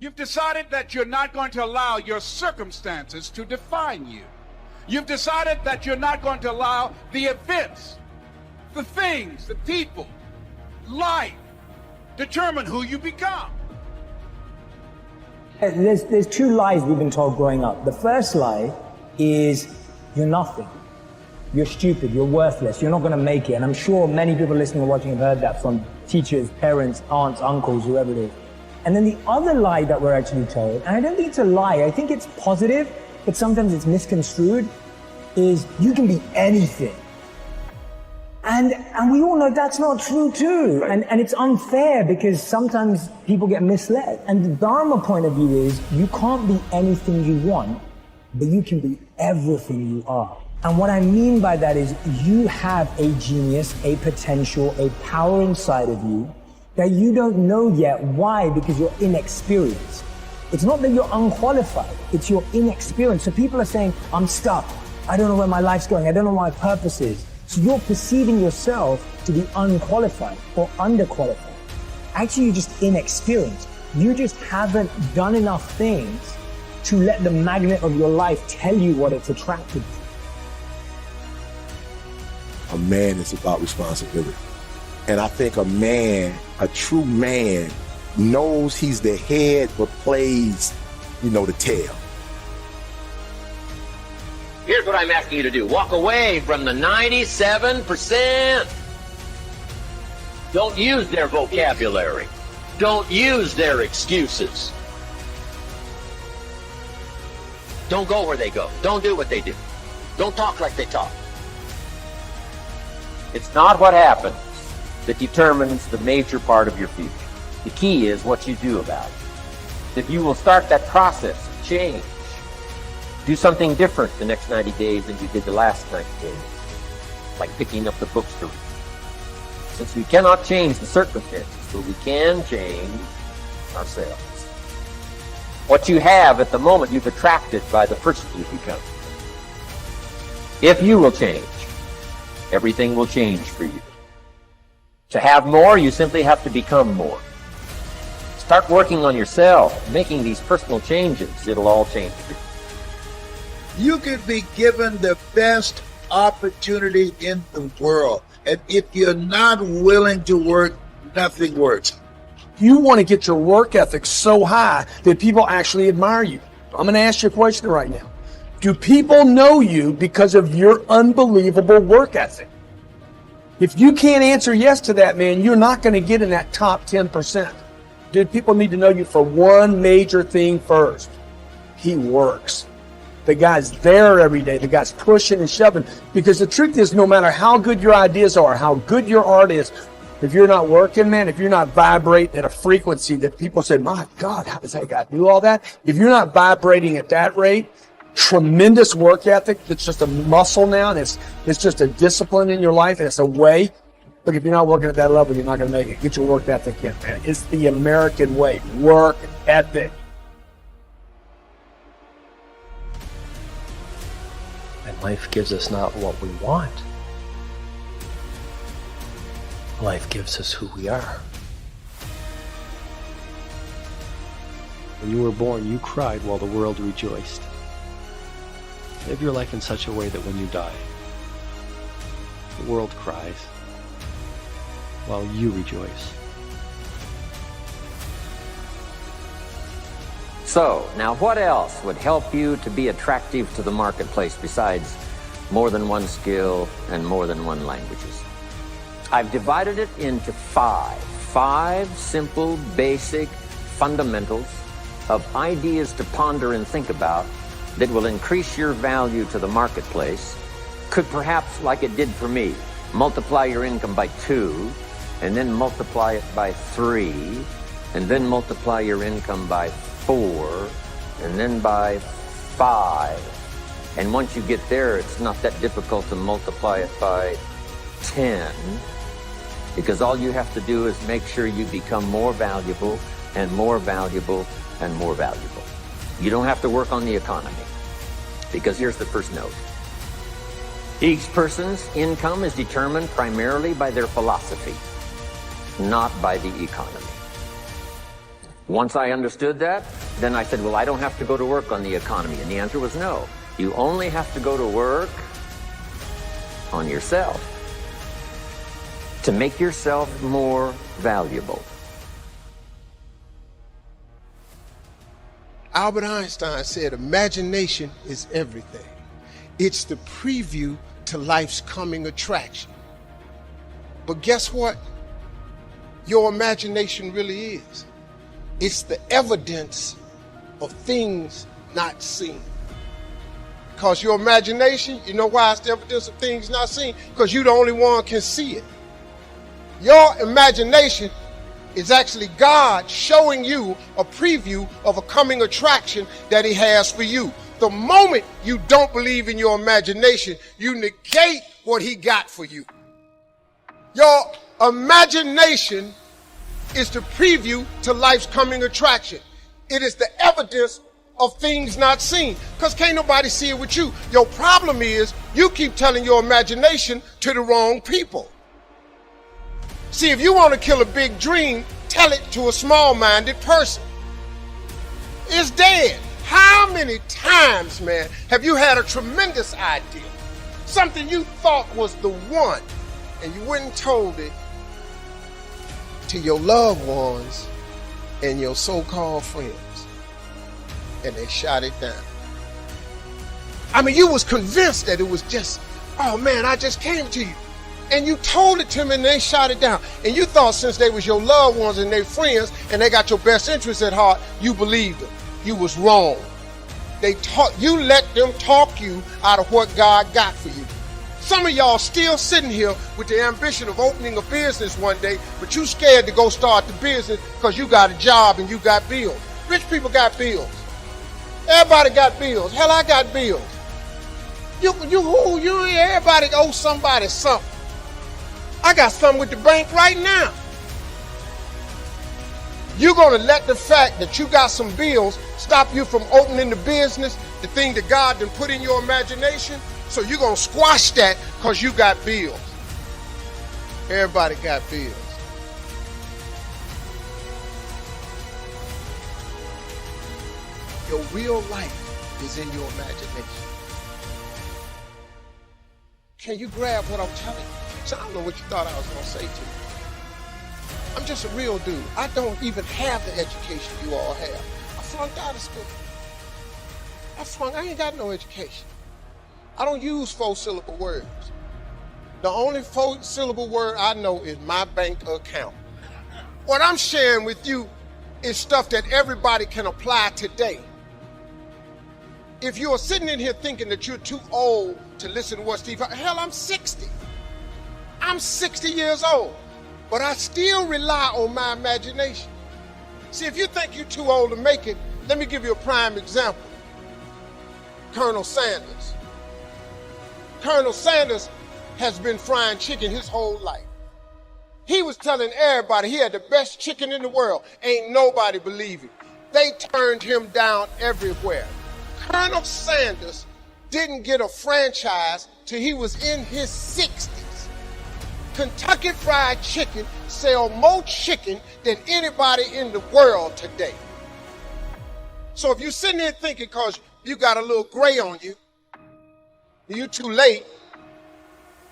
You've decided that you're not going to allow your circumstances to define you. You've decided that you're not going to allow the events, the things, the people, life, determine who you become. There's two lies we've been told growing up. The first lie is you're nothing. You're stupid, you're worthless, you're not going to make it. And I'm sure many people listening or watching have heard that from teachers, parents, aunts, uncles, whoever it is. And then the other lie that we're actually told, and I don't think it's a lie, I think it's positive, but sometimes it's misconstrued, is you can be anything. And we all know that's not true too. And it's unfair because sometimes people get misled. And the Dharma point of view is you can't be anything you want, but you can be everything you are. And what I mean by that is you have a genius, a potential, a power inside of you that you don't know yet. Why? Because you're inexperienced. It's not that you're unqualified, it's your inexperience. So people are saying, I'm stuck. I don't know where my life's going. I don't know what my purpose is. So you're perceiving yourself to be unqualified or underqualified. Actually, you're just inexperienced. You just haven't done enough things to let the magnet of your life tell you what it's attracted to. A man is about responsibility. And I think a man, a true man, knows he's the head but plays, the tail. Here's what I'm asking you to do. Walk away from the 97%. Don't use their vocabulary. Don't use their excuses. Don't go where they go. Don't do what they do. Don't talk like they talk. It's not what happens that determines the major part of your future. The key is what you do about it. If you will start that process of change, do something different the next 90 days than you did the last 90 days, like picking up the books to read. Since we cannot change the circumstances, but we can change ourselves. What you have at the moment, you've attracted by the person you become. If you will change, everything will change for you. To have more, you simply have to become more. Start working on yourself, making these personal changes. It'll all change for you. You could be given the best opportunity in the world. And if you're not willing to work, nothing works. You want to get your work ethic so high that people actually admire you. I'm going to ask you a question right now. Do people know you because of your unbelievable work ethic? If you can't answer yes to that, man, you're not going to get in that top 10%. Dude, people need to know you for one major thing first. He works. The guy's there every day. The guy's pushing and shoving. Because the truth is, no matter how good your ideas are, how good your art is, if you're not working, man, if you're not vibrating at a frequency that people say, my God, how does that guy do all that? If you're not vibrating at that rate, tremendous work ethic, it's just a muscle now, and it's just a discipline in your life, and it's a way. Look, if you're not working at that level, you're not going to make it. Get your work ethic in, man. It's the American way. Work ethic. And life gives us not what we want. Life gives us who we are. When you were born, you cried while the world rejoiced. Live your life in such a way that when you die, the world cries while you rejoice. So, now what else would help you to be attractive to the marketplace besides more than one skill and more than one languages? I've divided it into five simple, basic fundamentals of ideas to ponder and think about that will increase your value to the marketplace. Could perhaps, like it did for me, multiply your income by 2, and then multiply it by 3, and then multiply your income by 4, and then by 5. And once you get there, it's not that difficult to multiply it by 10, because all you have to do is make sure you become more valuable and more valuable and more valuable. You don't have to work on the economy, because here's the first note. Each person's income is determined primarily by their philosophy, not by the economy. Once I understood that, then I said, well, I don't have to go to work on the economy. And the answer was no. You only have to go to work on yourself to make yourself more valuable. Albert Einstein said, imagination is everything. It's the preview to life's coming attraction. But guess what? Your imagination really is. It's the evidence of things not seen. Because your imagination, you know why it's the evidence of things not seen? Because you're the only one can see it. Your imagination is actually God showing you a preview of a coming attraction that he has for you. The moment you don't believe in your imagination, you negate what he got for you. Your imagination is the preview to life's coming attraction. It is the evidence of things not seen, because can't nobody see it with you. Your problem is you keep telling your imagination to the wrong people. See, if you want to kill a big dream, tell it to a small-minded person. It's dead. How many times, man, have you had a tremendous idea? Something you thought was the one, and you went and told it to your loved ones and your so-called friends, and they shot it down. I mean, you was convinced that it was just, oh man, I just came to you. And you told it to them and they shot it down. And you thought since they was your loved ones and their friends and they got your best interests at heart, you believed them. You was wrong. You let them talk you out of what God got for you. Some of y'all still sitting here with the ambition of opening a business one day, but you scared to go start the business because you got a job and you got bills. Rich people got bills. Everybody got bills. Hell, I got bills. Everybody owes somebody something. I got something with the bank right now. You're going to let the fact that you got some bills stop you from opening the business, the thing that God done put in your imagination? So you're going to squash that because you got bills. Everybody got bills. Your real life is in your imagination. Can you grab what I'm telling you? So I don't know what you thought I was going to say to you. I'm just a real dude. I don't even have the education you all have. I flunked out of school. I ain't got no education. I don't use 4-syllable words. The only 4-syllable word I know is my bank account. What I'm sharing with you is stuff that everybody can apply today. If you're sitting in here thinking that you're too old to listen to what Steve, hell, I'm 60. I'm 60 years old, but I still rely on my imagination. See, if you think you're too old to make it, let me give you a prime example. Colonel Sanders. Colonel Sanders has been frying chicken his whole life. He was telling everybody he had the best chicken in the world. Ain't nobody believe it. They turned him down everywhere. Colonel Sanders didn't get a franchise till he was in his 60s. Kentucky Fried Chicken sell more chicken than anybody in the world today. So if you're sitting there thinking because you got a little gray on you, you're too late,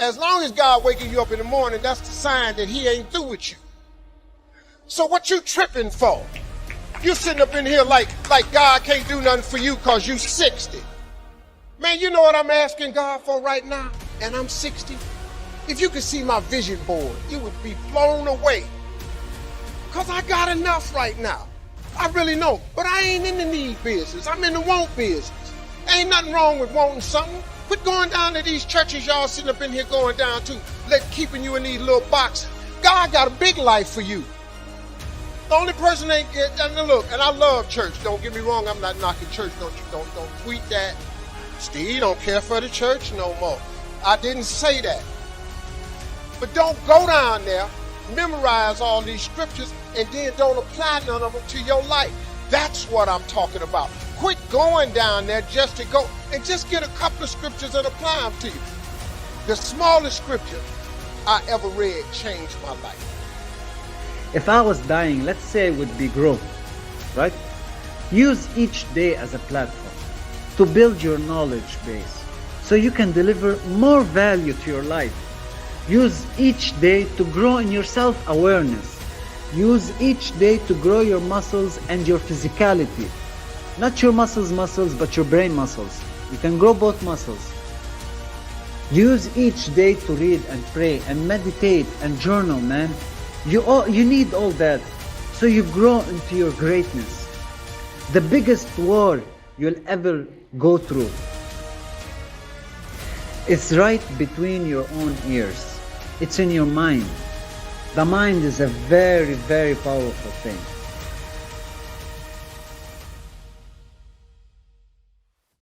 as long as God waking you up in the morning, that's the sign that he ain't through with you. So what you tripping for? You sitting up in here like God can't do nothing for you because you 60. Man, you know what I'm asking God for right now? And I'm 60. If you could see my vision board, you would be blown away. Because I got enough right now. I really know. But I ain't in the need business. I'm in the want business. Ain't nothing wrong with wanting something. Quit going down to these churches y'all sitting up in here going down to, keeping you in these little boxes. God got a big life for you. The only person ain't get, and look, and I love church. Don't get me wrong, I'm not knocking church. Don't tweet that. Steve don't care for the church no more. I didn't say that. But don't go down there, memorize all these scriptures, and then don't apply none of them to your life. That's what I'm talking about. Quit going down there just to go, and just get a couple of scriptures and apply them to you. The smallest scripture I ever read changed my life. If I was dying, let's say it would be growth. right? Use each day as a platform to build your knowledge base so you can deliver more value to your life. Use each day to grow in your self-awareness. Use each day to grow your muscles and your physicality. Not your muscles, but your brain muscles. You can grow both muscles. Use each day to read and pray and meditate and journal, man. You need all that so you grow into your greatness. The biggest war you'll ever go through is right between your own ears. It's in your mind. The mind is a very, very powerful thing.